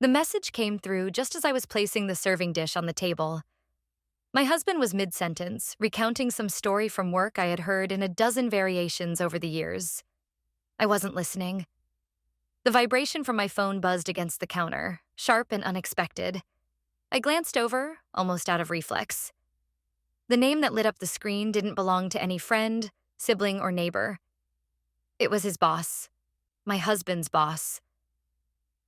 The message came through just as I was placing the serving dish on the table. My husband was mid-sentence, recounting some story from work I had heard in a dozen variations over the years. I wasn't listening. The vibration from my phone buzzed against the counter, sharp and unexpected. I glanced over, almost out of reflex. The name that lit up the screen didn't belong to any friend, sibling, or neighbor. It was his boss, my husband's boss.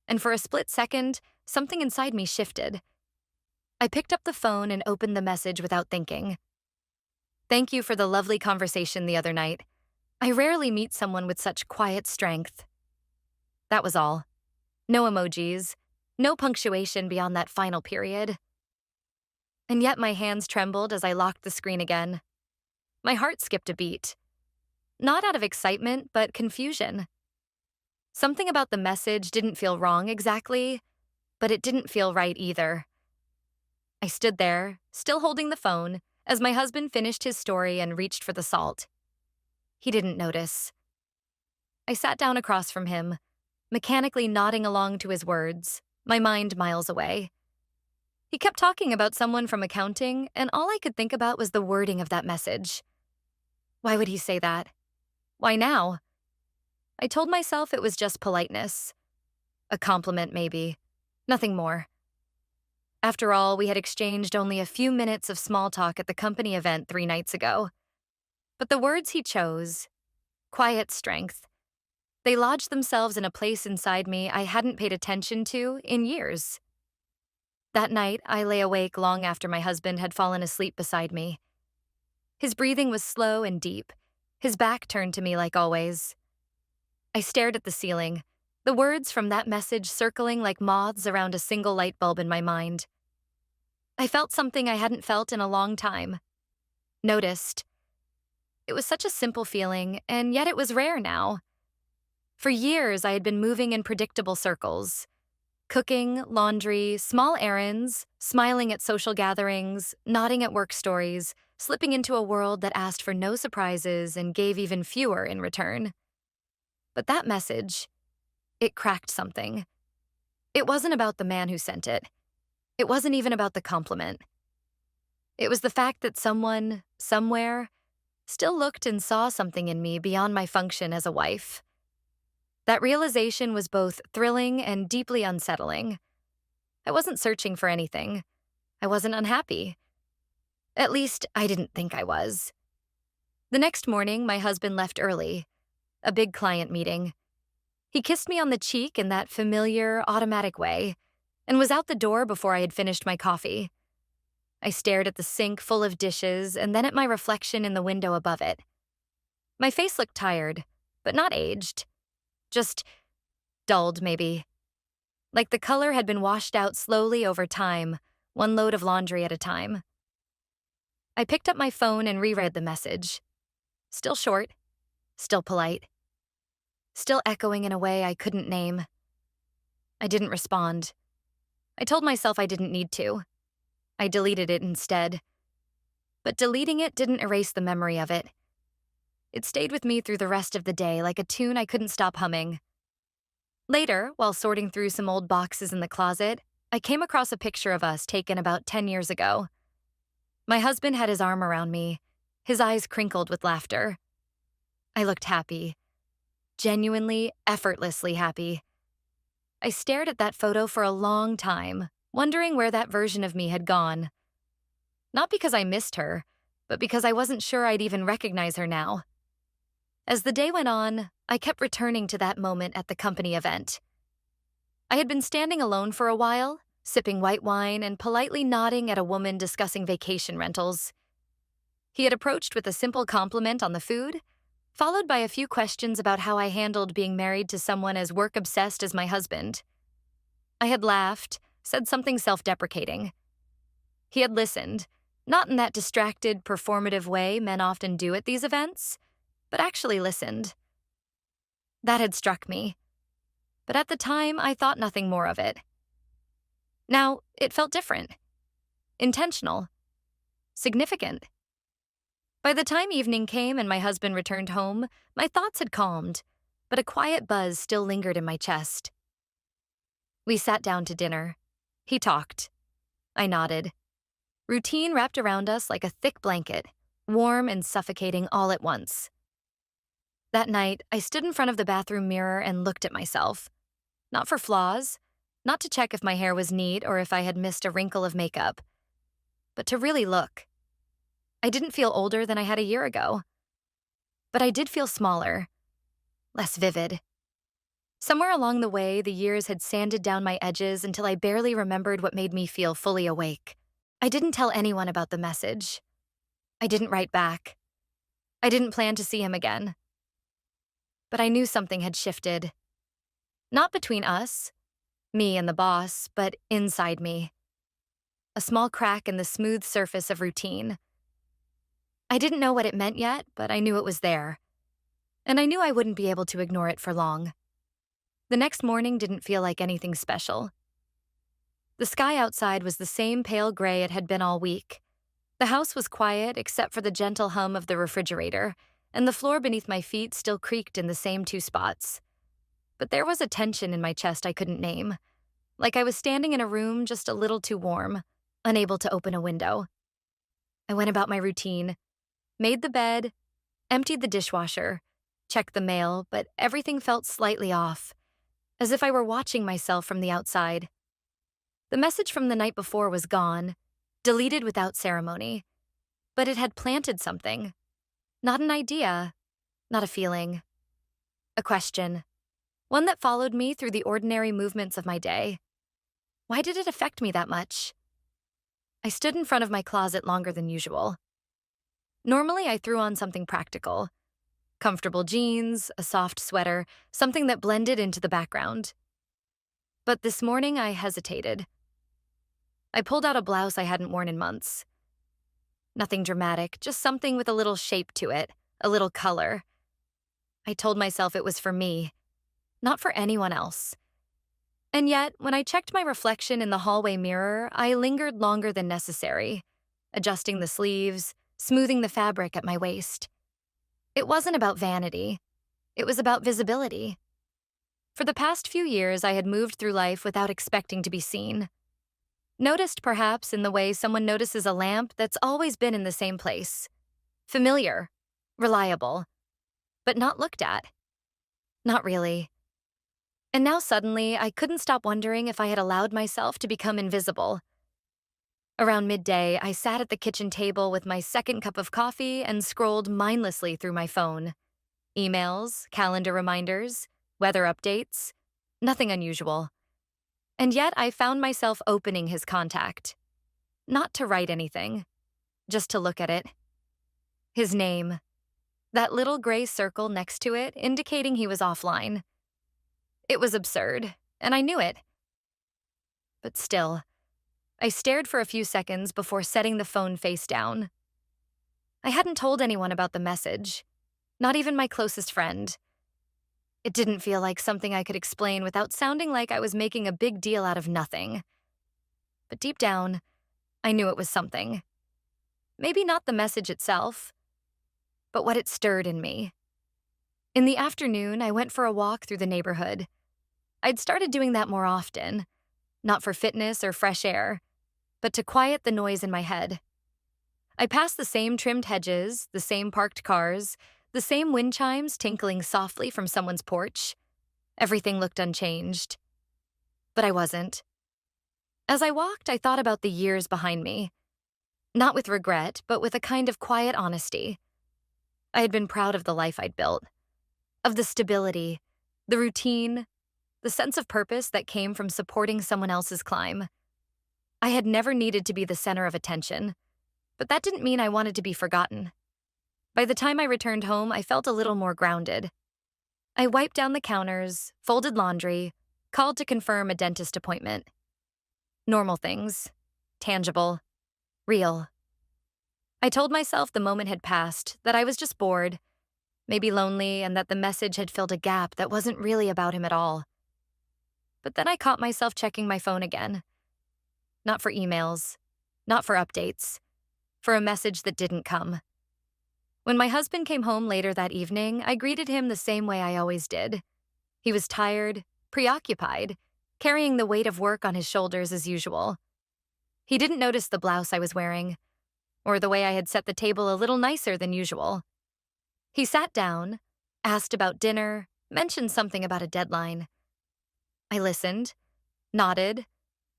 And for a split second, something inside me shifted. I picked up the phone and opened the message without thinking. "Thank you for the lovely conversation the other night. I rarely meet someone with such quiet strength." That was all. No emojis, no punctuation beyond that final period. And yet my hands trembled as I locked the screen again. My heart skipped a beat. Not out of excitement, but confusion. Something about the message didn't feel wrong exactly, but it didn't feel right either. I stood there, still holding the phone, as my husband finished his story and reached for the salt. He didn't notice. I sat down across from him, mechanically nodding along to his words, my mind miles away. He kept talking about someone from accounting, and all I could think about was the wording of that message. Why would he say that? Why now? I told myself it was just politeness. A compliment, maybe. Nothing more. After all, we had exchanged only a few minutes of small talk at the company event 3 nights ago. But the words he chose, quiet strength, they lodged themselves in a place inside me I hadn't paid attention to in years. That night, I lay awake long after my husband had fallen asleep beside me. His breathing was slow and deep, his back turned to me like always. I stared at the ceiling, the words from that message circling like moths around a single light bulb in my mind. I felt something I hadn't felt in a long time. Noticed. It was such a simple feeling, and yet it was rare now. For years, I had been moving in predictable circles. Cooking, laundry, small errands, smiling at social gatherings, nodding at work stories, slipping into a world that asked for no surprises and gave even fewer in return. But that message, it cracked something. It wasn't about the man who sent it. It wasn't even about the compliment. It was the fact that someone, somewhere, still looked and saw something in me beyond my function as a wife. That realization was both thrilling and deeply unsettling. I wasn't searching for anything. I wasn't unhappy. At least, I didn't think I was. The next morning, my husband left early. A big client meeting. He kissed me on the cheek in that familiar, automatic way, and was out the door before I had finished my coffee. I stared at the sink full of dishes and then at my reflection in the window above it. My face looked tired, but not aged. Just dulled, maybe. Like the color had been washed out slowly over time, one load of laundry at a time. I picked up my phone and reread the message. Still short, still polite, still echoing in a way I couldn't name. I didn't respond. I told myself I didn't need to. I deleted it instead. But deleting it didn't erase the memory of it. It stayed with me through the rest of the day like a tune I couldn't stop humming. Later, while sorting through some old boxes in the closet, I came across a picture of us taken about 10 years ago. My husband had his arm around me, his eyes crinkled with laughter. I looked happy. Genuinely, effortlessly happy. I stared at that photo for a long time, wondering where that version of me had gone. Not because I missed her, but because I wasn't sure I'd even recognize her now. As the day went on, I kept returning to that moment at the company event. I had been standing alone for a while, sipping white wine and politely nodding at a woman discussing vacation rentals. He had approached with a simple compliment on the food, followed by a few questions about how I handled being married to someone as work-obsessed as my husband. I had laughed, said something self-deprecating. He had listened, not in that distracted, performative way men often do at these events, but actually listened. That had struck me. But at the time, I thought nothing more of it. Now, it felt different. Intentional. Significant. By the time evening came and my husband returned home, my thoughts had calmed, but a quiet buzz still lingered in my chest. We sat down to dinner. He talked. I nodded. Routine wrapped around us like a thick blanket, warm and suffocating all at once. That night, I stood in front of the bathroom mirror and looked at myself. Not for flaws, not to check if my hair was neat or if I had missed a wrinkle of makeup, but to really look. I didn't feel older than I had a year ago, but I did feel smaller, less vivid. Somewhere along the way, the years had sanded down my edges until I barely remembered what made me feel fully awake. I didn't tell anyone about the message. I didn't write back. I didn't plan to see him again. But I knew something had shifted. Not between us, me and the boss, but inside me. A small crack in the smooth surface of routine. I didn't know what it meant yet, but I knew it was there. And I knew I wouldn't be able to ignore it for long. The next morning didn't feel like anything special. The sky outside was the same pale gray it had been all week. The house was quiet except for the gentle hum of the refrigerator, and the floor beneath my feet still creaked in the same two spots. But there was a tension in my chest I couldn't name, like I was standing in a room just a little too warm, unable to open a window. I went about my routine, made the bed, emptied the dishwasher, checked the mail, but everything felt slightly off, as if I were watching myself from the outside. The message from the night before was gone, deleted without ceremony, but it had planted something. Not an idea, not a feeling. A question. One that followed me through the ordinary movements of my day. Why did it affect me that much? I stood in front of my closet longer than usual. Normally, I threw on something practical. Comfortable jeans, a soft sweater, something that blended into the background. But this morning, I hesitated. I pulled out a blouse I hadn't worn in months. Nothing dramatic, just something with a little shape to it, a little color. I told myself it was for me, not for anyone else. And yet, when I checked my reflection in the hallway mirror, I lingered longer than necessary, adjusting the sleeves, smoothing the fabric at my waist. It wasn't about vanity. It was about visibility. For the past few years, I had moved through life without expecting to be seen. Noticed, perhaps, in the way someone notices a lamp that's always been in the same place. Familiar, reliable, but not looked at. Not really. And now suddenly, I couldn't stop wondering if I had allowed myself to become invisible. Around midday, I sat at the kitchen table with my second cup of coffee and scrolled mindlessly through my phone. Emails, calendar reminders, weather updates, nothing unusual. And yet I found myself opening his contact. Not to write anything, just to look at it. His name. That little gray circle next to it indicating he was offline. It was absurd, and I knew it. But still, I stared for a few seconds before setting the phone face down. I hadn't told anyone about the message, not even my closest friend. It didn't feel like something I could explain without sounding like I was making a big deal out of nothing. But deep down, I knew it was something. Maybe not the message itself, but what it stirred in me. In the afternoon, I went for a walk through the neighborhood. I'd started doing that more often, not for fitness or fresh air, but to quiet the noise in my head. I passed the same trimmed hedges, the same parked cars, the same wind chimes tinkling softly from someone's porch. Everything looked unchanged. But I wasn't. As I walked, I thought about the years behind me. Not with regret, but with a kind of quiet honesty. I had been proud of the life I'd built, of the stability, the routine, the sense of purpose that came from supporting someone else's climb. I had never needed to be the center of attention, but that didn't mean I wanted to be forgotten. By the time I returned home, I felt a little more grounded. I wiped down the counters, folded laundry, called to confirm a dentist appointment. Normal things. Tangible. Real. I told myself the moment had passed, that I was just bored, maybe lonely, and that the message had filled a gap that wasn't really about him at all. But then I caught myself checking my phone again. Not for emails, not for updates, for a message that didn't come. When my husband came home later that evening, I greeted him the same way I always did. He was tired, preoccupied, carrying the weight of work on his shoulders as usual. He didn't notice the blouse I was wearing, or the way I had set the table a little nicer than usual. He sat down, asked about dinner, mentioned something about a deadline. I listened, nodded,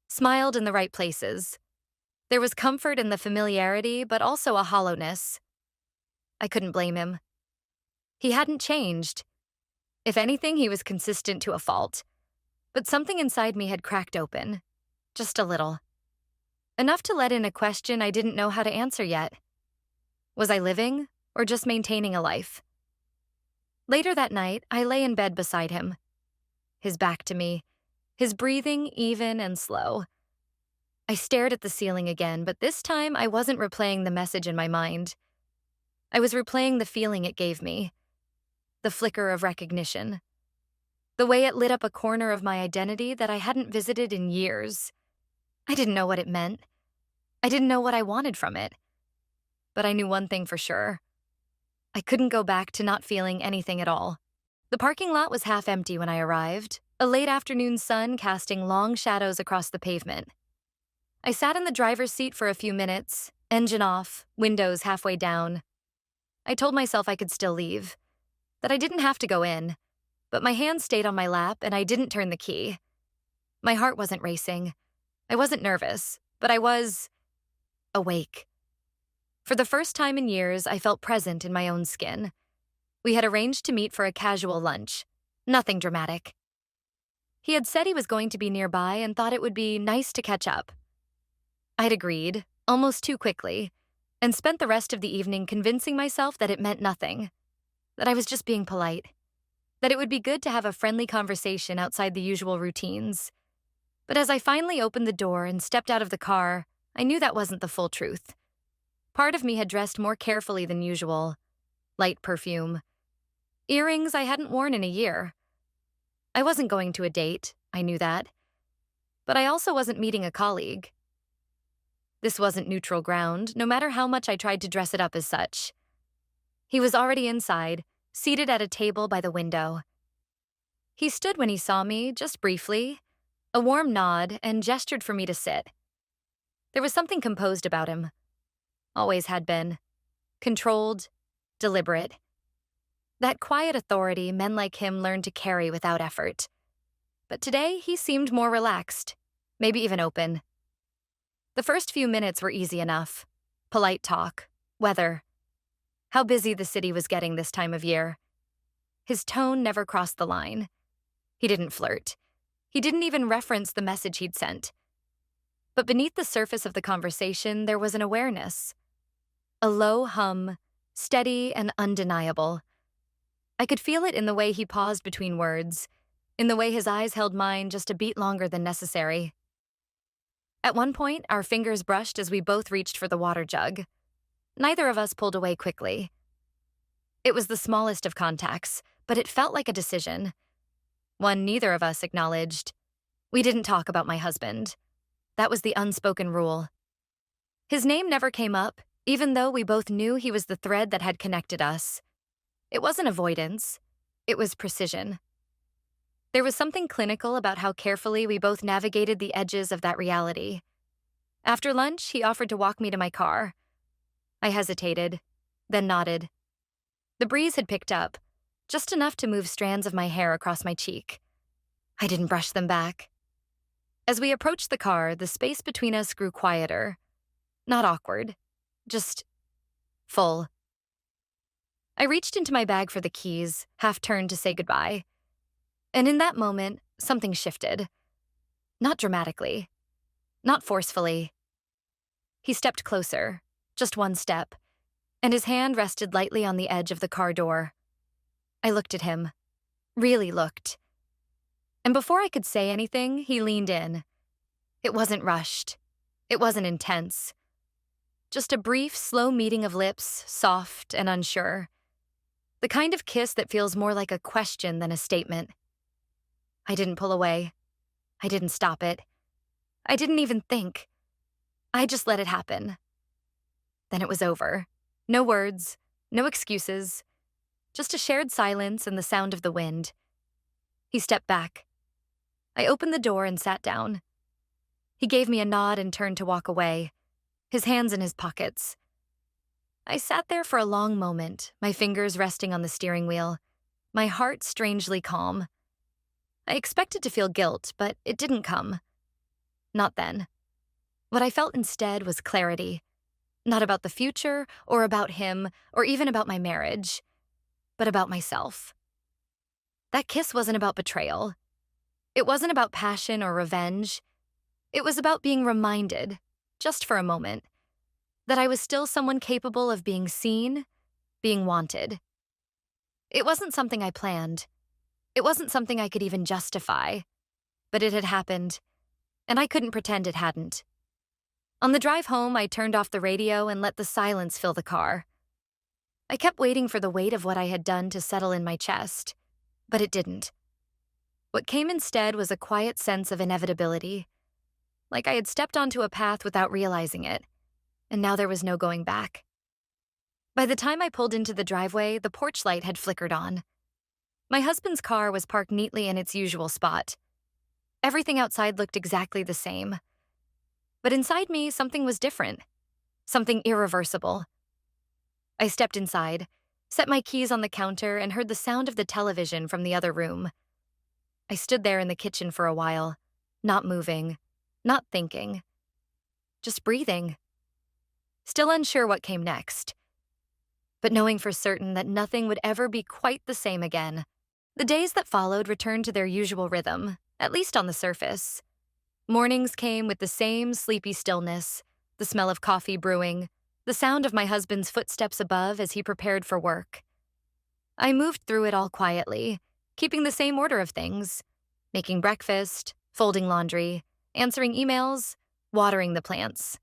smiled in the right places. There was comfort in the familiarity, but also a hollowness. I couldn't blame him. He hadn't changed. If anything, he was consistent to a fault. But something inside me had cracked open. Just a little. Enough to let in a question I didn't know how to answer yet. Was I living, or just maintaining a life? Later that night, I lay in bed beside him. His back to me, his breathing even and slow. I stared at the ceiling again, but this time I wasn't replaying the message in my mind. I was replaying the feeling it gave me. The flicker of recognition. The way it lit up a corner of my identity that I hadn't visited in years. I didn't know what it meant. I didn't know what I wanted from it. But I knew one thing for sure. I couldn't go back to not feeling anything at all. The parking lot was half empty when I arrived, a late afternoon sun casting long shadows across the pavement. I sat in the driver's seat for a few minutes, engine off, windows halfway down. I told myself I could still leave, that I didn't have to go in, but my hand stayed on my lap and I didn't turn the key. My heart wasn't racing. I wasn't nervous, but I was awake. For the first time in years, I felt present in my own skin. We had arranged to meet for a casual lunch. Nothing dramatic. He had said he was going to be nearby and thought it would be nice to catch up. I'd agreed, almost too quickly, and spent the rest of the evening convincing myself that it meant nothing, that I was just being polite, that it would be good to have a friendly conversation outside the usual routines. But as I finally opened the door and stepped out of the car, I knew that wasn't the full truth. Part of me had dressed more carefully than usual. Light perfume. Earrings I hadn't worn in a year. I wasn't going to a date, I knew that. But I also wasn't meeting a colleague. This wasn't neutral ground, no matter how much I tried to dress it up as such. He was already inside, seated at a table by the window. He stood when he saw me, just briefly, a warm nod, and gestured for me to sit. There was something composed about him. Always had been. Controlled, deliberate. That quiet authority men like him learned to carry without effort. But today, he seemed more relaxed, maybe even open. The first few minutes were easy enough. Polite talk, weather, how busy the city was getting this time of year. His tone never crossed the line. He didn't flirt. He didn't even reference the message he'd sent. But beneath the surface of the conversation, there was an awareness. A low hum, steady and undeniable. I could feel it in the way he paused between words, in the way his eyes held mine just a beat longer than necessary. At one point, our fingers brushed as we both reached for the water jug. Neither of us pulled away quickly. It was the smallest of contacts, but it felt like a decision. One neither of us acknowledged. We didn't talk about my husband. That was the unspoken rule. His name never came up, even though we both knew he was the thread that had connected us. It wasn't avoidance. It was precision. There was something clinical about how carefully we both navigated the edges of that reality. After lunch, he offered to walk me to my car. I hesitated, then nodded. The breeze had picked up, just enough to move strands of my hair across my cheek. I didn't brush them back. As we approached the car, the space between us grew quieter. Not awkward, just full. I reached into my bag for the keys, half-turned to say goodbye. And in that moment, something shifted. Not dramatically. Not forcefully. He stepped closer, just one step, and his hand rested lightly on the edge of the car door. I looked at him. Really looked. And before I could say anything, he leaned in. It wasn't rushed. It wasn't intense. Just a brief, slow meeting of lips, soft and unsure. The kind of kiss that feels more like a question than a statement. I didn't pull away. I didn't stop it. I didn't even think. I just let it happen. Then it was over. No words, no excuses. Just a shared silence and the sound of the wind. He stepped back. I opened the door and sat down. He gave me a nod and turned to walk away, his hands in his pockets. I sat there for a long moment, my fingers resting on the steering wheel, my heart strangely calm. I expected to feel guilt, but it didn't come. Not then. What I felt instead was clarity. Not about the future, or about him, or even about my marriage, but about myself. That kiss wasn't about betrayal. It wasn't about passion or revenge. It was about being reminded, just for a moment, that I was still someone capable of being seen, being wanted. It wasn't something I planned. It wasn't something I could even justify. But it had happened, and I couldn't pretend it hadn't. On the drive home, I turned off the radio and let the silence fill the car. I kept waiting for the weight of what I had done to settle in my chest, but it didn't. What came instead was a quiet sense of inevitability, like I had stepped onto a path without realizing it, and now there was no going back. By the time I pulled into the driveway, the porch light had flickered on. My husband's car was parked neatly in its usual spot. Everything outside looked exactly the same. But inside me, something was different. Something irreversible. I stepped inside, set my keys on the counter, and heard the sound of the television from the other room. I stood there in the kitchen for a while, not moving, not thinking, just breathing. Still unsure what came next, but knowing for certain that nothing would ever be quite the same again. The days that followed returned to their usual rhythm, at least on the surface. Mornings came with the same sleepy stillness, the smell of coffee brewing, the sound of my husband's footsteps above as he prepared for work. I moved through it all quietly, keeping the same order of things, making breakfast, folding laundry, answering emails, watering the plants.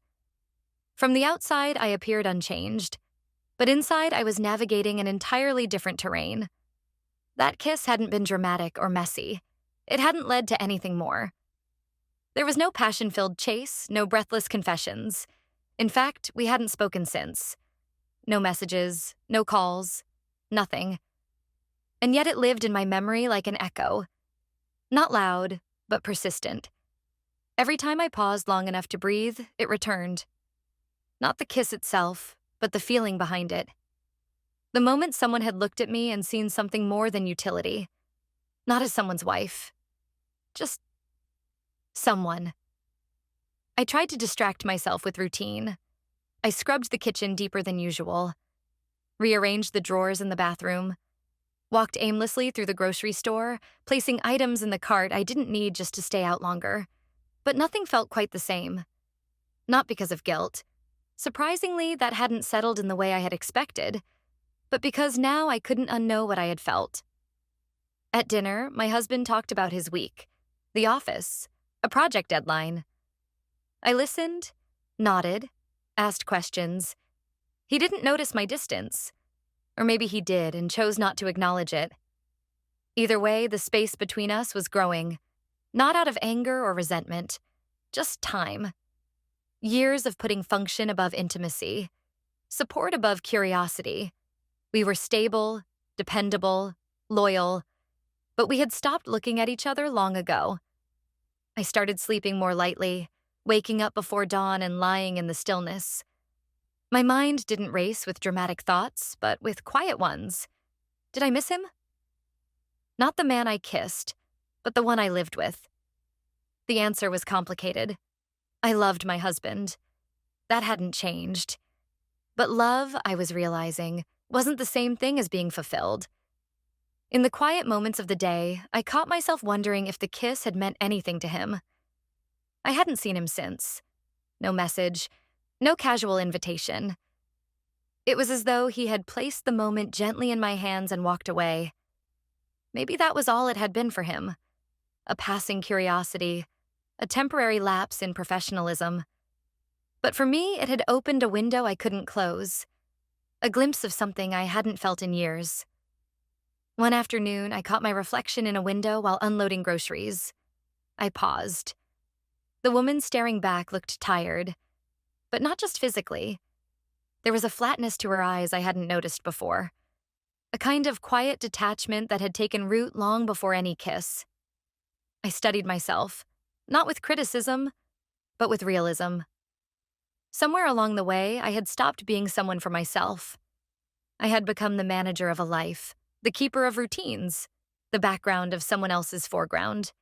From the outside, I appeared unchanged, but inside I was navigating an entirely different terrain. That kiss hadn't been dramatic or messy. It hadn't led to anything more. There was no passion-filled chase, no breathless confessions. In fact, we hadn't spoken since. No messages, no calls, nothing. And yet it lived in my memory like an echo. Not loud, but persistent. Every time I paused long enough to breathe, it returned. Not the kiss itself, but the feeling behind it. The moment someone had looked at me and seen something more than utility. Not as someone's wife. Just someone. I tried to distract myself with routine. I scrubbed the kitchen deeper than usual, rearranged the drawers in the bathroom, walked aimlessly through the grocery store, placing items in the cart I didn't need just to stay out longer. But nothing felt quite the same. Not because of guilt. Surprisingly, that hadn't settled in the way I had expected, but because now I couldn't unknow what I had felt. At dinner, my husband talked about his week, the office, a project deadline. I listened, nodded, asked questions. He didn't notice my distance. Or maybe he did and chose not to acknowledge it. Either way, the space between us was growing, not out of anger or resentment, just time. Years of putting function above intimacy, support above curiosity. We were stable, dependable, loyal, but we had stopped looking at each other long ago. I started sleeping more lightly, waking up before dawn and lying in the stillness. My mind didn't race with dramatic thoughts, but with quiet ones. Did I miss him? Not the man I kissed, but the one I lived with. The answer was complicated. I loved my husband. That hadn't changed. But love, I was realizing, wasn't the same thing as being fulfilled. In the quiet moments of the day, I caught myself wondering if the kiss had meant anything to him. I hadn't seen him since. No message, no casual invitation. It was as though he had placed the moment gently in my hands and walked away. Maybe that was all it had been for him. A passing curiosity, a temporary lapse in professionalism. But for me, it had opened a window I couldn't close. A glimpse of something I hadn't felt in years. One afternoon, I caught my reflection in a window while unloading groceries. I paused. The woman staring back looked tired, but not just physically. There was a flatness to her eyes I hadn't noticed before. A kind of quiet detachment that had taken root long before any kiss. I studied myself, not with criticism, but with realism. Somewhere along the way, I had stopped being someone for myself. I had become the manager of a life, the keeper of routines, the background of someone else's foreground.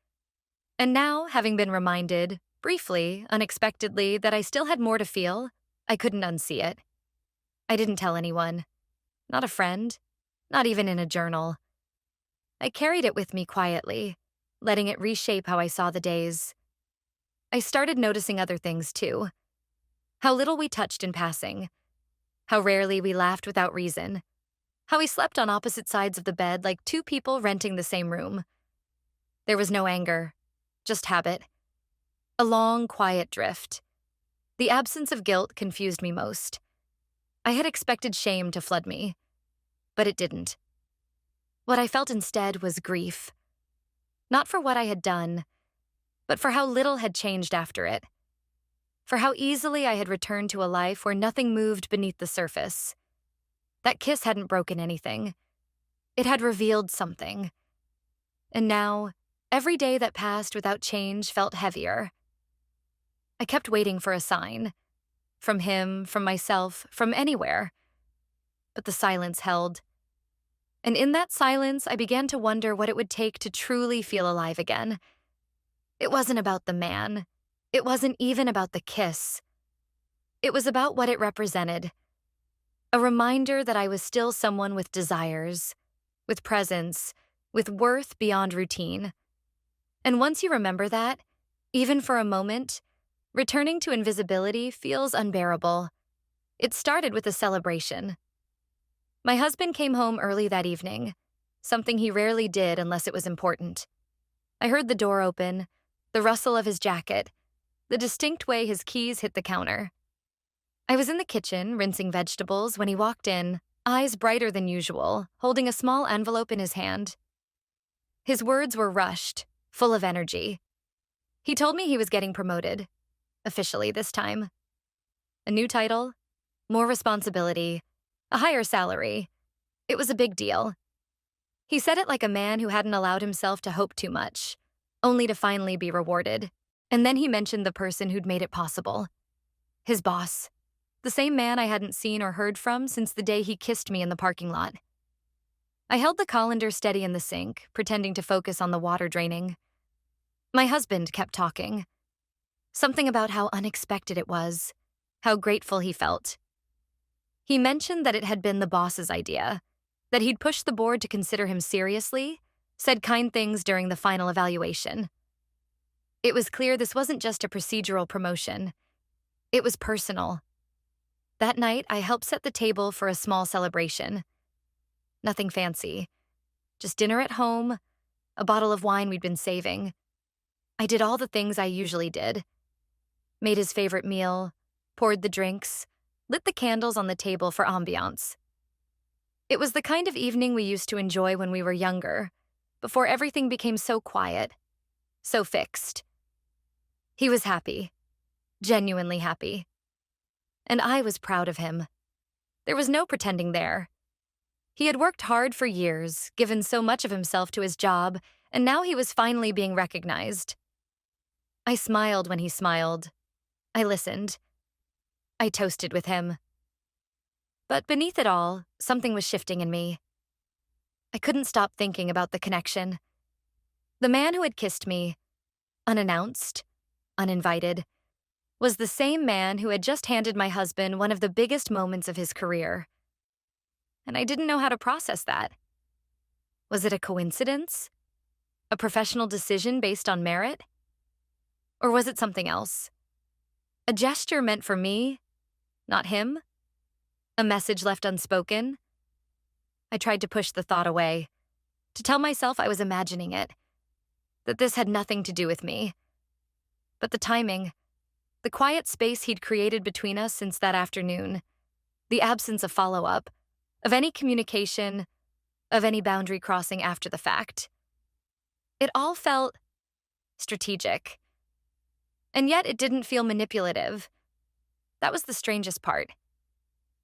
And now, having been reminded, briefly, unexpectedly, that I still had more to feel, I couldn't unsee it. I didn't tell anyone. Not a friend. Not even in a journal. I carried it with me quietly, letting it reshape how I saw the days. I started noticing other things too. How little we touched in passing. How rarely we laughed without reason. How we slept on opposite sides of the bed like two people renting the same room. There was no anger, just habit. A long, quiet drift. The absence of guilt confused me most. I had expected shame to flood me, but it didn't. What I felt instead was grief. Not for what I had done, but for how little had changed after it. For how easily I had returned to a life where nothing moved beneath the surface. That kiss hadn't broken anything. It had revealed something. And now, every day that passed without change felt heavier. I kept waiting for a sign. From him, from myself, from anywhere. But the silence held. And in that silence, I began to wonder what it would take to truly feel alive again. It wasn't about the man. It wasn't even about the kiss. It was about what it represented. A reminder that I was still someone with desires, with presence, with worth beyond routine. And once you remember that, even for a moment, returning to invisibility feels unbearable. It started with a celebration. My husband came home early that evening, something he rarely did unless it was important. I heard the door open, the rustle of his jacket, the distinct way his keys hit the counter. I was in the kitchen, rinsing vegetables, when he walked in, eyes brighter than usual, holding a small envelope in his hand. His words were rushed, full of energy. He told me he was getting promoted, officially this time. A new title, more responsibility, a higher salary. It was a big deal. He said it like a man who hadn't allowed himself to hope too much, only to finally be rewarded. And then he mentioned the person who'd made it possible. His boss. The same man I hadn't seen or heard from since the day he kissed me in the parking lot. I held the colander steady in the sink, pretending to focus on the water draining. My husband kept talking. Something about how unexpected it was, how grateful he felt. He mentioned that it had been the boss's idea, that he'd pushed the board to consider him seriously, said kind things during the final evaluation. It was clear this wasn't just a procedural promotion. It was personal. That night, I helped set the table for a small celebration. Nothing fancy. Just dinner at home, a bottle of wine we'd been saving. I did all the things I usually did. Made his favorite meal, poured the drinks, lit the candles on the table for ambiance. It was the kind of evening we used to enjoy when we were younger, before everything became so quiet, so fixed. He was happy, genuinely happy. And I was proud of him. There was no pretending there. He had worked hard for years, given so much of himself to his job, and now he was finally being recognized. I smiled when he smiled. I listened. I toasted with him. But beneath it all, something was shifting in me. I couldn't stop thinking about the connection. The man who had kissed me, unannounced, uninvited, was the same man who had just handed my husband one of the biggest moments of his career. And I didn't know how to process that. Was it a coincidence? A professional decision based on merit? Or was it something else? A gesture meant for me, not him? A message left unspoken? I tried to push the thought away, to tell myself I was imagining it, that this had nothing to do with me. But the timing, the quiet space he'd created between us since that afternoon, the absence of follow-up, of any communication, of any boundary crossing after the fact. It all felt strategic. And yet it didn't feel manipulative. That was the strangest part.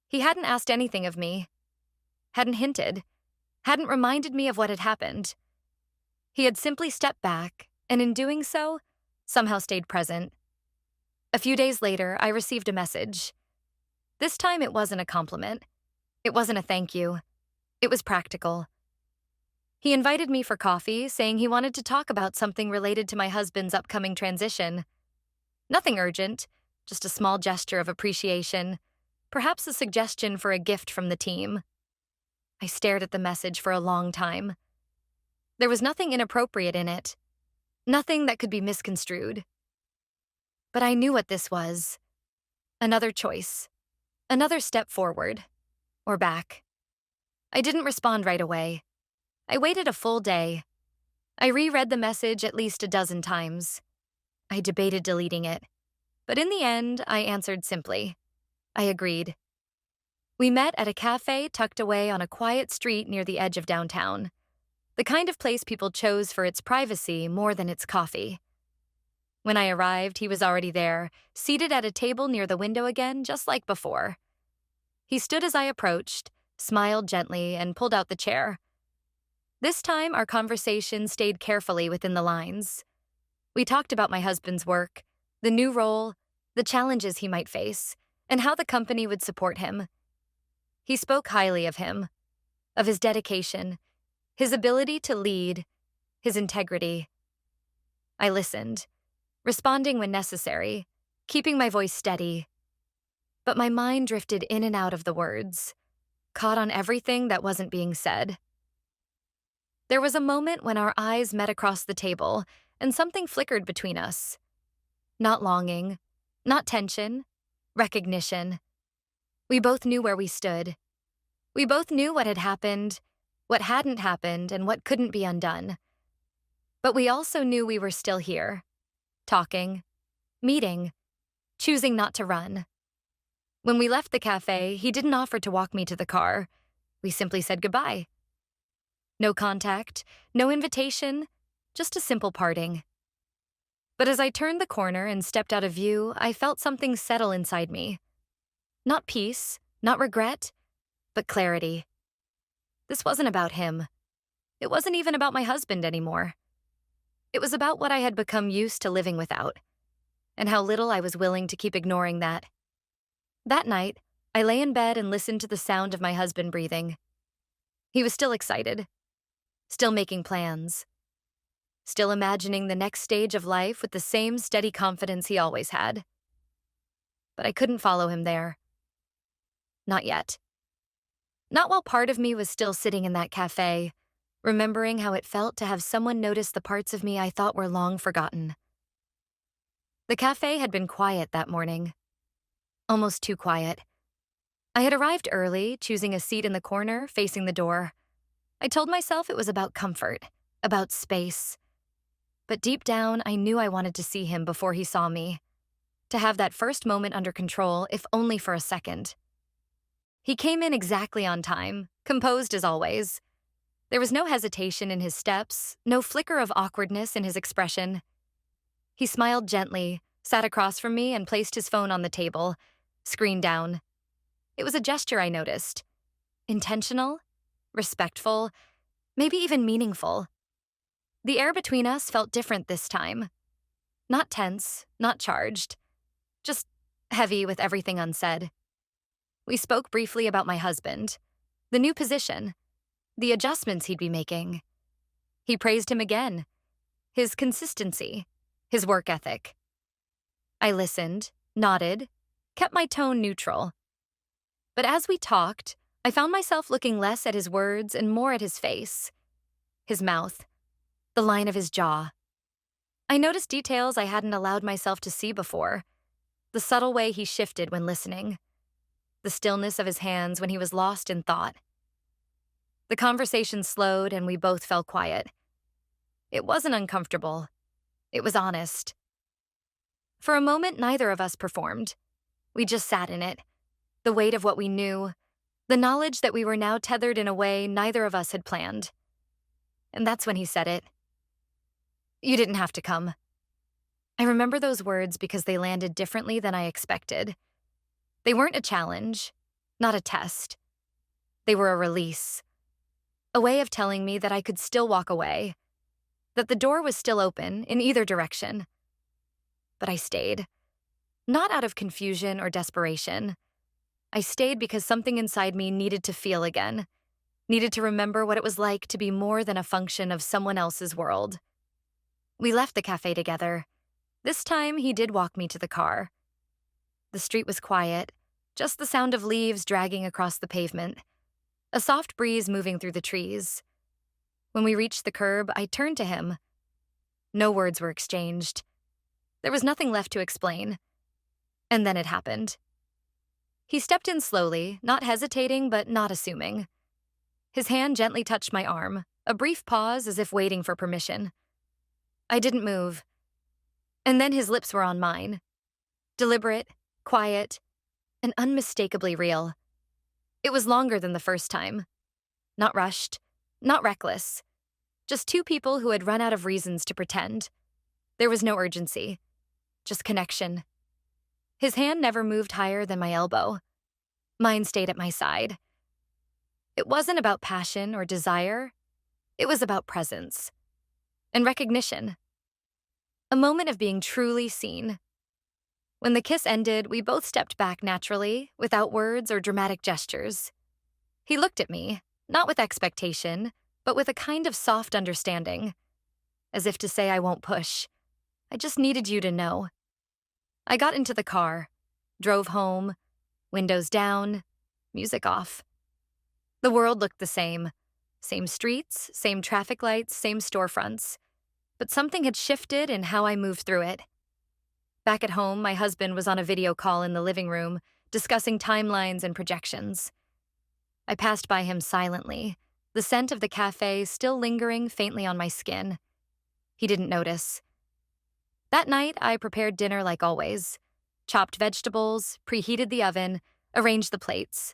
He hadn't asked anything of me, hadn't hinted, hadn't reminded me of what had happened. He had simply stepped back, and in doing so, somehow stayed present. A few days later, I received a message. This time it wasn't a compliment. It wasn't a thank you. It was practical. He invited me for coffee, saying he wanted to talk about something related to my husband's upcoming transition. Nothing urgent, just a small gesture of appreciation, perhaps a suggestion for a gift from the team. I stared at the message for a long time. There was nothing inappropriate in it, nothing that could be misconstrued. But I knew what this was. Another choice. Another step forward. Or back. I didn't respond right away. I waited a full day. I reread the message at least a dozen times. I debated deleting it. But in the end, I answered simply. I agreed. We met at a cafe tucked away on a quiet street near the edge of downtown. The kind of place people chose for its privacy more than its coffee. When I arrived, he was already there, seated at a table near the window again, just like before. He stood as I approached, smiled gently, and pulled out the chair. This time, our conversation stayed carefully within the lines. We talked about my husband's work, the new role, the challenges he might face, and how the company would support him. He spoke highly of him, of his dedication, his ability to lead, his integrity. I listened, responding when necessary, keeping my voice steady. But my mind drifted in and out of the words, caught on everything that wasn't being said. There was a moment when our eyes met across the table, and something flickered between us. Not longing, not tension, recognition. We both knew where we stood. We both knew what had happened, what hadn't happened, and what couldn't be undone. But we also knew we were still here, talking, meeting, choosing not to run. When we left the cafe, he didn't offer to walk me to the car. We simply said goodbye. No contact, no invitation, just a simple parting. But as I turned the corner and stepped out of view, I felt something settle inside me. Not peace, not regret, but clarity. This wasn't about him. It wasn't even about my husband anymore. It was about what I had become used to living without, and how little I was willing to keep ignoring that. That night, I lay in bed and listened to the sound of my husband breathing. He was still excited, still making plans, still imagining the next stage of life with the same steady confidence he always had. But I couldn't follow him there. Not yet. Not while part of me was still sitting in that cafe, remembering how it felt to have someone notice the parts of me I thought were long forgotten. The cafe had been quiet that morning. Almost too quiet. I had arrived early, choosing a seat in the corner, facing the door. I told myself it was about comfort, about space. But deep down, I knew I wanted to see him before he saw me. To have that first moment under control, if only for a second. He came in exactly on time, composed as always. There was no hesitation in his steps, no flicker of awkwardness in his expression. He smiled gently, sat across from me, and placed his phone on the table, screen down. It was a gesture I noticed. Intentional, respectful, maybe even meaningful. The air between us felt different this time. Not tense, not charged, just heavy with everything unsaid. We spoke briefly about my husband, the new position, the adjustments he'd be making. He praised him again, his consistency, his work ethic. I listened, nodded, kept my tone neutral. But as we talked, I found myself looking less at his words and more at his face, his mouth, the line of his jaw. I noticed details I hadn't allowed myself to see before, the subtle way he shifted when listening, the stillness of his hands when he was lost in thought. The conversation slowed and we both fell quiet. It wasn't uncomfortable. It was honest. For a moment, neither of us performed. We just sat in it, the weight of what we knew, the knowledge that we were now tethered in a way neither of us had planned. And that's when he said it. "You didn't have to come." I remember those words because they landed differently than I expected. They weren't a challenge, not a test. They were a release. A way of telling me that I could still walk away. that the door was still open in either direction. But I stayed. Not out of confusion or desperation. I stayed because something inside me needed to feel again, needed to remember what it was like to be more than a function of someone else's world. We left the cafe together. This time, he did walk me to the car. The street was quiet, just the sound of leaves dragging across the pavement, a soft breeze moving through the trees. When we reached the curb, I turned to him. No words were exchanged. There was nothing left to explain. And then it happened. He stepped in slowly, not hesitating but not assuming. His hand gently touched my arm, a brief pause as if waiting for permission. I didn't move. And then his lips were on mine. Deliberate, quiet, and unmistakably real. It was longer than the first time. Not rushed, not reckless. Just two people who had run out of reasons to pretend. There was no urgency, just connection. His hand never moved higher than my elbow. Mine stayed at my side. It wasn't about passion or desire. It was about presence and recognition. A moment of being truly seen. When the kiss ended, we both stepped back naturally, without words or dramatic gestures. He looked at me, not with expectation, but with a kind of soft understanding, as if to say I won't push. I just needed you to know. I got into the car, drove home, windows down, music off. The world looked the same. Same streets, same traffic lights, same storefronts. But something had shifted in how I moved through it. Back at home, my husband was on a video call in the living room, discussing timelines and projections. I passed by him silently, the scent of the cafe still lingering faintly on my skin. He didn't notice. That night, I prepared dinner like always. Chopped vegetables, preheated the oven, arranged the plates.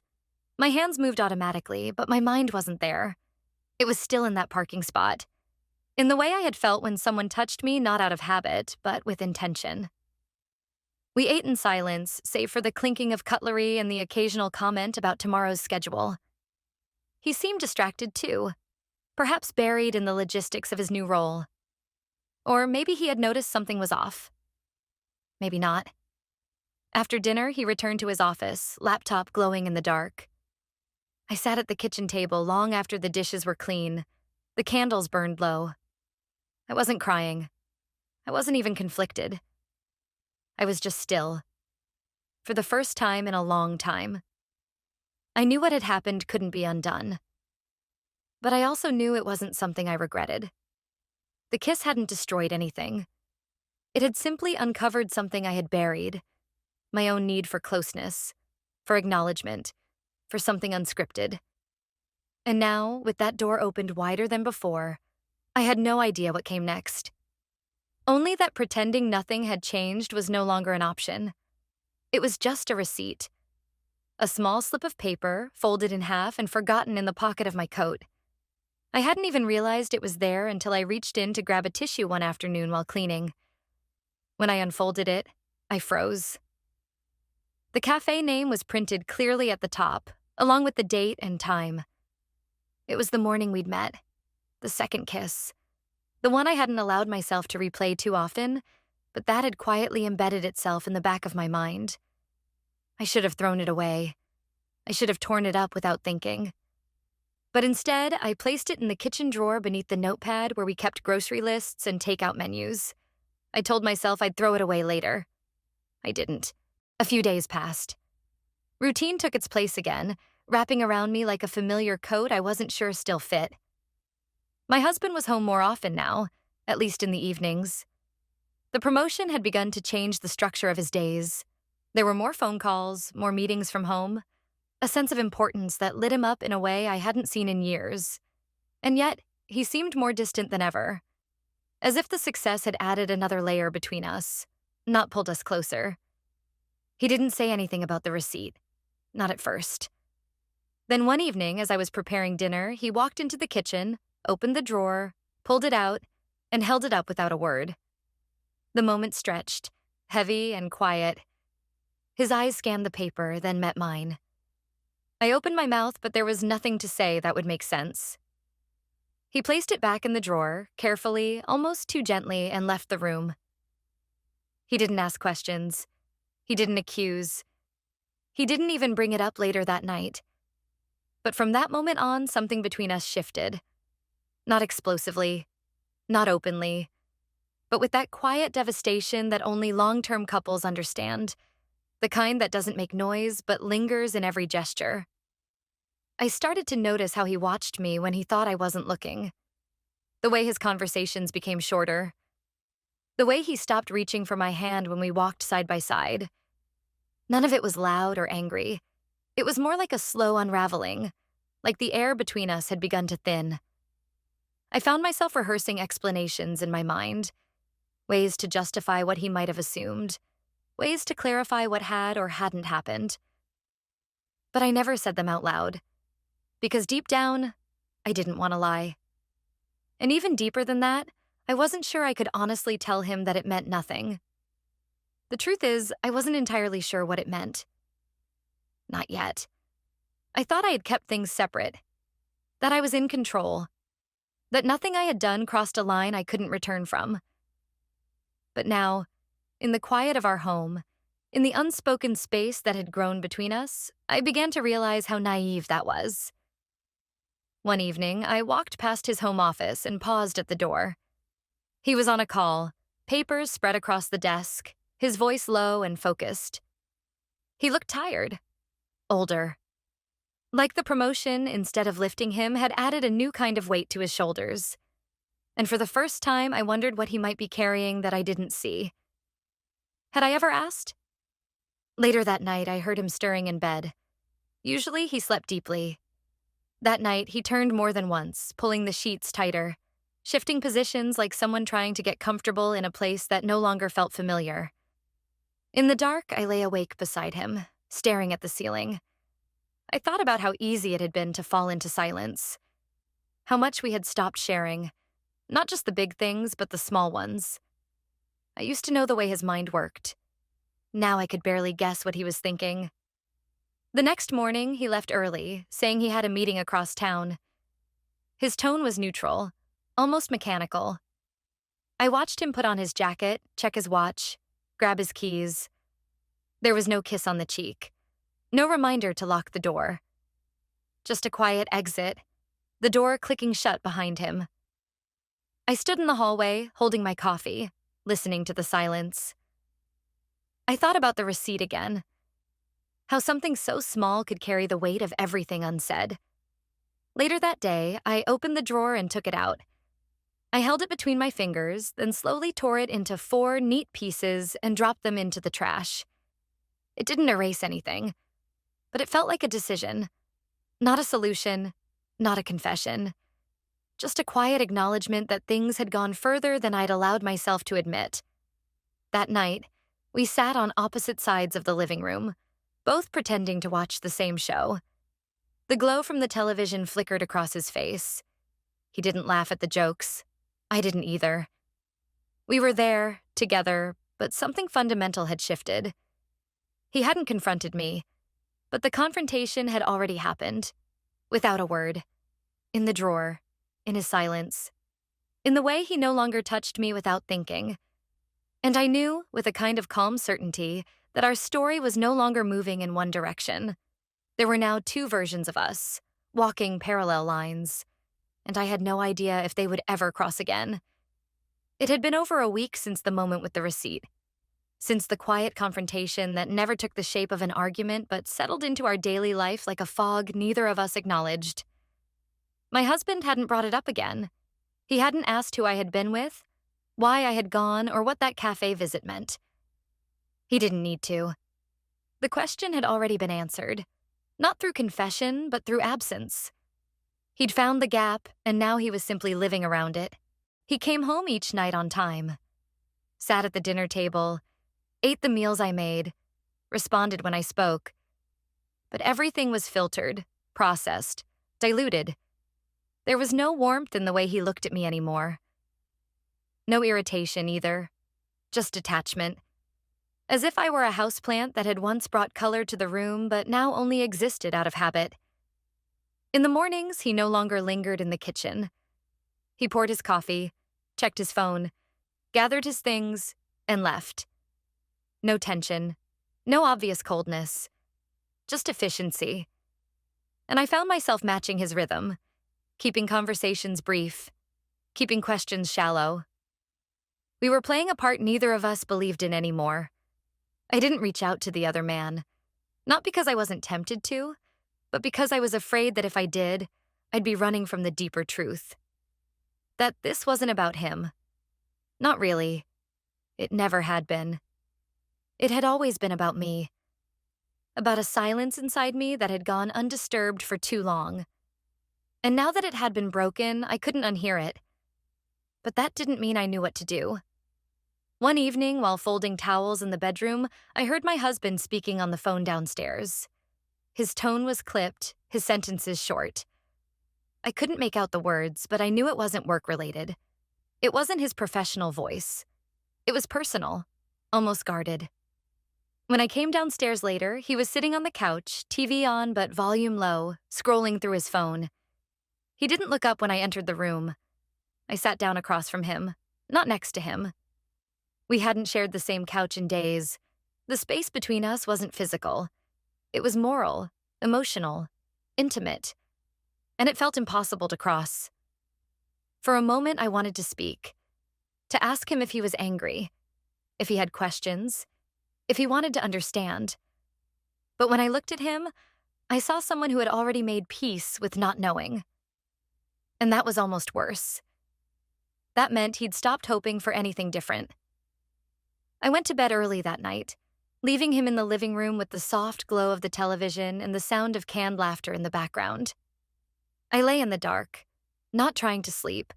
My hands moved automatically, but my mind wasn't there. It was still in that parking spot. In the way I had felt when someone touched me, not out of habit, but with intention. We ate in silence, save for the clinking of cutlery and the occasional comment about tomorrow's schedule. He seemed distracted too, perhaps buried in the logistics of his new role. Or maybe he had noticed something was off. Maybe not. After dinner, he returned to his office, laptop glowing in the dark. I sat at the kitchen table long after the dishes were clean. The candles burned low. I wasn't crying. I wasn't even conflicted. I was just still. For the first time in a long time. I knew what had happened couldn't be undone. But I also knew it wasn't something I regretted. The kiss hadn't destroyed anything. It had simply uncovered something I had buried. My own need for closeness, for acknowledgement, for something unscripted. And now, with that door opened wider than before, I had no idea what came next. Only that pretending nothing had changed was no longer an option. It was just a receipt. A small slip of paper, folded in half and forgotten in the pocket of my coat. I hadn't even realized it was there until I reached in to grab a tissue one afternoon while cleaning. When I unfolded it, I froze. The cafe name was printed clearly at the top, along with the date and time. It was the morning we'd met, the second kiss, the one I hadn't allowed myself to replay too often, but that had quietly embedded itself in the back of my mind. I should have thrown it away. I should have torn it up without thinking. But instead, I placed it in the kitchen drawer beneath the notepad where we kept grocery lists and takeout menus. I told myself I'd throw it away later. I didn't. A few days passed. Routine took its place again, wrapping around me like a familiar coat I wasn't sure still fit. My husband was home more often now, at least in the evenings. The promotion had begun to change the structure of his days. There were more phone calls, more meetings from home, a sense of importance that lit him up in a way I hadn't seen in years. And yet, he seemed more distant than ever, as if the success had added another layer between us, not pulled us closer. He didn't say anything about the receipt, not at first. Then one evening, as I was preparing dinner, he walked into the kitchen, opened the drawer, pulled it out, and held it up without a word. The moment stretched, heavy and quiet. His eyes scanned the paper, then met mine. I opened my mouth, but there was nothing to say that would make sense. He placed it back in the drawer, carefully, almost too gently, and left the room. He didn't ask questions. He didn't accuse. He didn't even bring it up later that night. But from that moment on, something between us shifted. Not explosively, not openly, but with that quiet devastation that only long-term couples understand, the kind that doesn't make noise but lingers in every gesture. I started to notice how he watched me when he thought I wasn't looking. The way his conversations became shorter. The way he stopped reaching for my hand when we walked side by side. None of it was loud or angry. It was more like a slow unraveling, like the air between us had begun to thin. I found myself rehearsing explanations in my mind, ways to justify what he might have assumed, ways to clarify what had or hadn't happened. But I never said them out loud, because deep down, I didn't want to lie. And even deeper than that, I wasn't sure I could honestly tell him that it meant nothing. The truth is, I wasn't entirely sure what it meant. Not yet. I thought I had kept things separate, that I was in control, that nothing I had done crossed a line I couldn't return from. But now, in the quiet of our home, in the unspoken space that had grown between us, I began to realize how naive that was. One evening, I walked past his home office and paused at the door. He was on a call, papers spread across the desk, his voice low and focused. He looked tired, older. Like the promotion, instead of lifting him, had added a new kind of weight to his shoulders. And for the first time, I wondered what he might be carrying that I didn't see. Had I ever asked? Later that night, I heard him stirring in bed. Usually, he slept deeply. That night, he turned more than once, pulling the sheets tighter, shifting positions like someone trying to get comfortable in a place that no longer felt familiar. In the dark, I lay awake beside him, staring at the ceiling. I thought about how easy it had been to fall into silence, how much we had stopped sharing, not just the big things, but the small ones. I used to know the way his mind worked. Now I could barely guess what he was thinking. The next morning, he left early, saying he had a meeting across town. His tone was neutral, almost mechanical. I watched him put on his jacket, check his watch, grab his keys. There was no kiss on the cheek, no reminder to lock the door. Just a quiet exit, the door clicking shut behind him. I stood in the hallway, holding my coffee, listening to the silence. I thought about the receipt again. How something so small could carry the weight of everything unsaid. Later that day, I opened the drawer and took it out. I held it between my fingers, then slowly tore it into 4 neat pieces and dropped them into the trash. It didn't erase anything, but it felt like a decision. Not a solution, not a confession. Just a quiet acknowledgement that things had gone further than I'd allowed myself to admit. That night, we sat on opposite sides of the living room, both pretending to watch the same show. The glow from the television flickered across his face. He didn't laugh at the jokes. I didn't either. We were there, together, but something fundamental had shifted. He hadn't confronted me, but the confrontation had already happened. Without a word. In the drawer. In his silence. In the way he no longer touched me without thinking. And I knew, with a kind of calm certainty, that our story was no longer moving in one direction. There were now 2 versions of us, walking parallel lines, and I had no idea if they would ever cross again. It had been over a week since the moment with the receipt, since the quiet confrontation that never took the shape of an argument but settled into our daily life like a fog neither of us acknowledged. My husband hadn't brought it up again. He hadn't asked who I had been with, why I had gone, or what that cafe visit meant. He didn't need to. The question had already been answered, not through confession, but through absence. He'd found the gap, and now he was simply living around it. He came home each night on time, sat at the dinner table, ate the meals I made, responded when I spoke. But everything was filtered, processed, diluted. There was no warmth in the way he looked at me anymore. No irritation either, just detachment. As if I were a houseplant that had once brought color to the room but now only existed out of habit. In the mornings, he no longer lingered in the kitchen. He poured his coffee, checked his phone, gathered his things, and left. No tension, no obvious coldness, just efficiency. And I found myself matching his rhythm, keeping conversations brief, keeping questions shallow. We were playing a part neither of us believed in anymore. I didn't reach out to the other man, not because I wasn't tempted to, but because I was afraid that if I did, I'd be running from the deeper truth. That this wasn't about him. Not really. It never had been. It had always been about me. About a silence inside me that had gone undisturbed for too long. And now that it had been broken, I couldn't unhear it. But that didn't mean I knew what to do. One evening, while folding towels in the bedroom, I heard my husband speaking on the phone downstairs. His tone was clipped, his sentences short. I couldn't make out the words, but I knew it wasn't work-related. It wasn't his professional voice. It was personal, almost guarded. When I came downstairs later, he was sitting on the couch, TV on but volume low, scrolling through his phone. He didn't look up when I entered the room. I sat down across from him, not next to him. We hadn't shared the same couch in days. The space between us wasn't physical. It was moral, emotional, intimate, and it felt impossible to cross. For a moment, I wanted to speak, to ask him if he was angry, if he had questions, if he wanted to understand. But when I looked at him, I saw someone who had already made peace with not knowing. And that was almost worse. That meant he'd stopped hoping for anything different. I went to bed early that night, leaving him in the living room with the soft glow of the television and the sound of canned laughter in the background. I lay in the dark, not trying to sleep,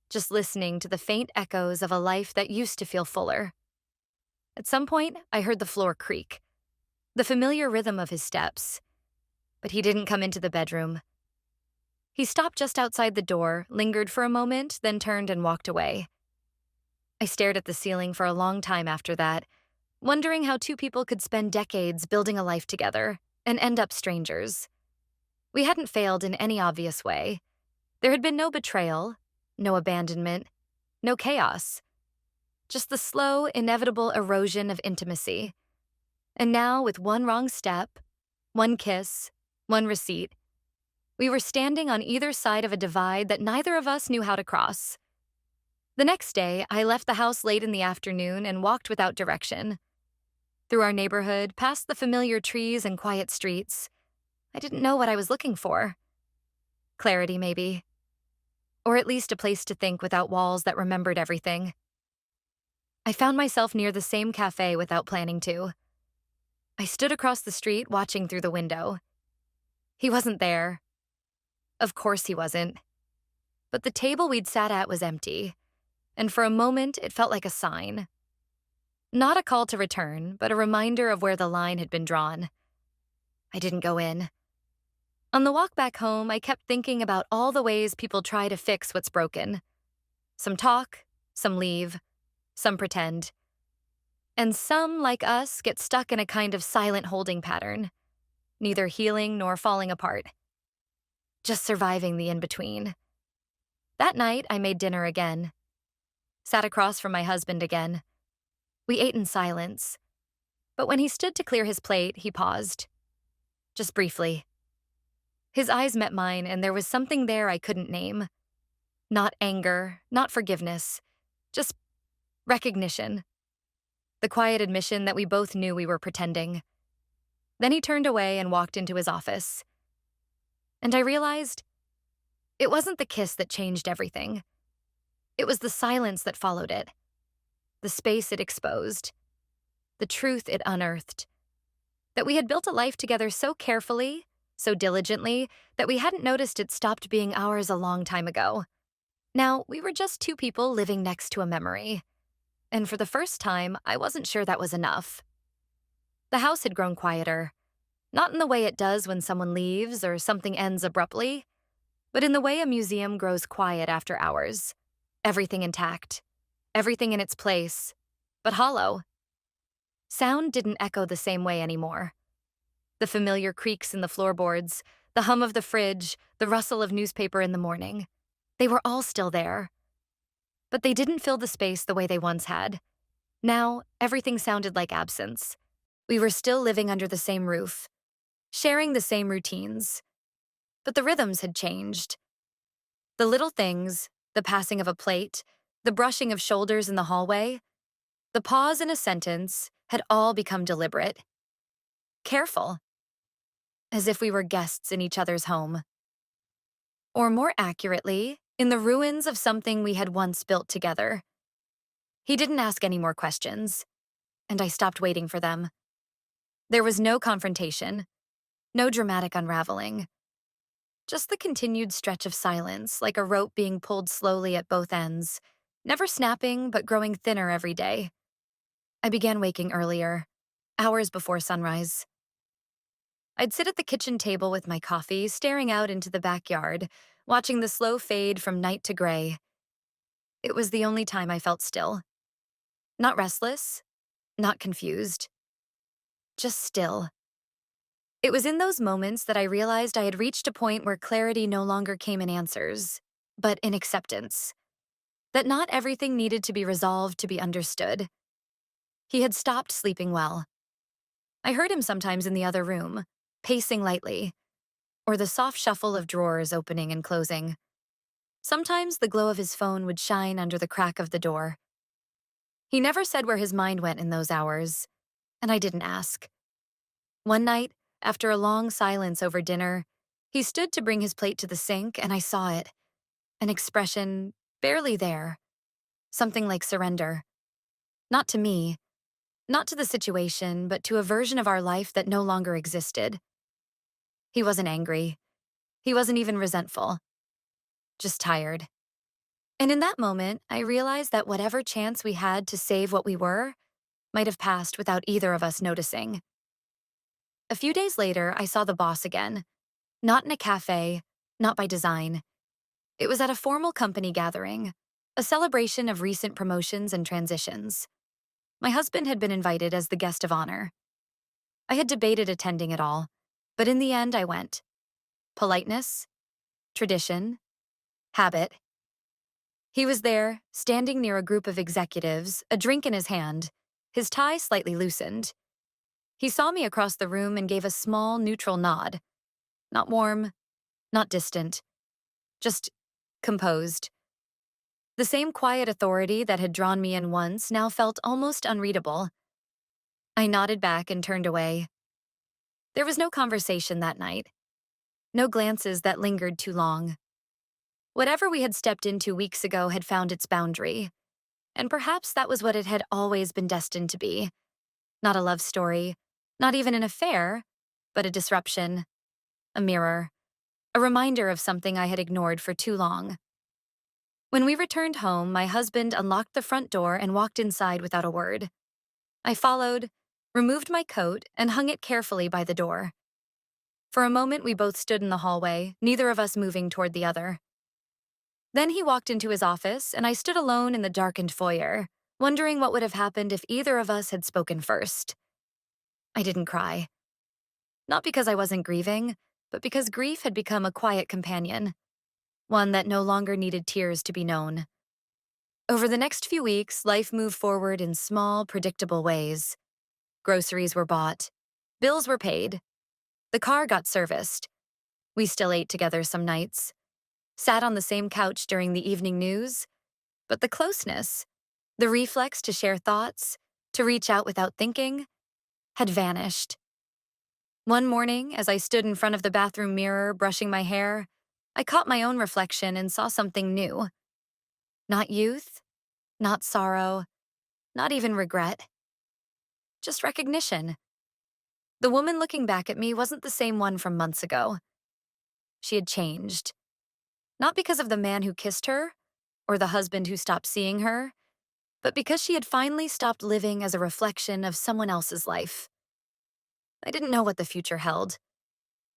just listening to the faint echoes of a life that used to feel fuller. At some point, I heard the floor creak, the familiar rhythm of his steps. But he didn't come into the bedroom. He stopped just outside the door, lingered for a moment, then turned and walked away. I stared at the ceiling for a long time after that, wondering how two people could spend decades building a life together and end up strangers. We hadn't failed in any obvious way. There had been no betrayal, no abandonment, no chaos. Just the slow, inevitable erosion of intimacy. And now, with one wrong step, one kiss, one receipt, we were standing on either side of a divide that neither of us knew how to cross. The next day, I left the house late in the afternoon and walked without direction. Through our neighborhood, past the familiar trees and quiet streets. I didn't know what I was looking for. Clarity, maybe. Or at least a place to think without walls that remembered everything. I found myself near the same cafe without planning to. I stood across the street watching through the window. He wasn't there. Of course he wasn't. But the table we'd sat at was empty. And for a moment, it felt like a sign. Not a call to return, but a reminder of where the line had been drawn. I didn't go in. On the walk back home, I kept thinking about all the ways people try to fix what's broken. Some talk, some leave, some pretend. And some, like us, get stuck in a kind of silent holding pattern, neither healing nor falling apart. Just surviving the in-between. That night, I made dinner again. Sat across from my husband again. We ate in silence. But when he stood to clear his plate, he paused. Just briefly. His eyes met mine, and there was something there I couldn't name. Not anger, not forgiveness. Just recognition. The quiet admission that we both knew we were pretending. Then he turned away and walked into his office. And I realized it wasn't the kiss that changed everything. It was the silence that followed it, the space it exposed, the truth it unearthed. That we had built a life together so carefully, so diligently, that we hadn't noticed it stopped being ours a long time ago. Now, we were just two people living next to a memory. And for the first time, I wasn't sure that was enough. The house had grown quieter, not in the way it does when someone leaves or something ends abruptly, but in the way a museum grows quiet after hours. Everything intact, everything in its place, but hollow. Sound didn't echo the same way anymore. The familiar creaks in the floorboards, the hum of the fridge, the rustle of newspaper in the morning. They were all still there, but they didn't fill the space the way they once had. Now, everything sounded like absence. We were still living under the same roof, sharing the same routines, but the rhythms had changed. The little things, the passing of a plate, the brushing of shoulders in the hallway, the pause in a sentence, had all become deliberate, careful, as if we were guests in each other's home. Or more accurately, in the ruins of something we had once built together. He didn't ask any more questions, and I stopped waiting for them. There was no confrontation, no dramatic unraveling, just the continued stretch of silence, like a rope being pulled slowly at both ends, never snapping but growing thinner every day. I began waking earlier, hours before sunrise. I'd sit at the kitchen table with my coffee, staring out into the backyard, watching the slow fade from night to gray. It was the only time I felt still. Not restless, not confused, just still. It was in those moments that I realized I had reached a point where clarity no longer came in answers, but in acceptance. That not everything needed to be resolved to be understood. He had stopped sleeping well. I heard him sometimes in the other room, pacing lightly, or the soft shuffle of drawers opening and closing. Sometimes the glow of his phone would shine under the crack of the door. He never said where his mind went in those hours, and I didn't ask. One night, after a long silence over dinner, he stood to bring his plate to the sink, and I saw it. An expression barely there. Something like surrender. Not to me, not to the situation, but to a version of our life that no longer existed. He wasn't angry. He wasn't even resentful. Just tired. And in that moment, I realized that whatever chance we had to save what we were might have passed without either of us noticing. A few days later, I saw the boss again. Not in a cafe, not by design. It was at a formal company gathering, a celebration of recent promotions and transitions. My husband had been invited as the guest of honor. I had debated attending it all, but in the end I went. Politeness, tradition, habit. He was there, standing near a group of executives, a drink in his hand, his tie slightly loosened. He saw me across the room and gave a small, neutral nod. Not warm, not distant, just composed. The same quiet authority that had drawn me in once now felt almost unreadable. I nodded back and turned away. There was no conversation that night. No glances that lingered too long. Whatever we had stepped into weeks ago had found its boundary. And perhaps that was what it had always been destined to be. Not a love story, not even an affair, but a disruption, a mirror, a reminder of something I had ignored for too long. When we returned home, my husband unlocked the front door and walked inside without a word. I followed, removed my coat, and hung it carefully by the door. For a moment, we both stood in the hallway, neither of us moving toward the other. Then he walked into his office, and I stood alone in the darkened foyer, wondering what would have happened if either of us had spoken first. I didn't cry. Not because I wasn't grieving, but because grief had become a quiet companion, one that no longer needed tears to be known. Over the next few weeks, life moved forward in small, predictable ways. Groceries were bought. Bills were paid. The car got serviced. We still ate together some nights. Sat on the same couch during the evening news. But the closeness, the reflex to share thoughts, to reach out without thinking, had vanished. One morning, as I stood in front of the bathroom mirror brushing my hair, I caught my own reflection and saw something new. Not youth, not sorrow, not even regret. Just recognition. The woman looking back at me wasn't the same one from months ago. She had changed. Not because of the man who kissed her, or the husband who stopped seeing her, but because she had finally stopped living as a reflection of someone else's life. I didn't know what the future held.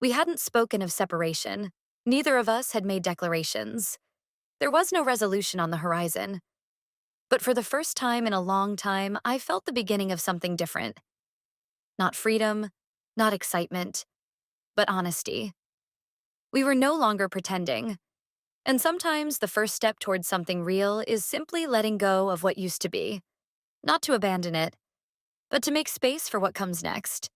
We hadn't spoken of separation. Neither of us had made declarations. There was no resolution on the horizon. But for the first time in a long time, I felt the beginning of something different. Not freedom, not excitement, but honesty. We were no longer pretending. And sometimes the first step towards something real is simply letting go of what used to be, not to abandon it, but to make space for what comes next.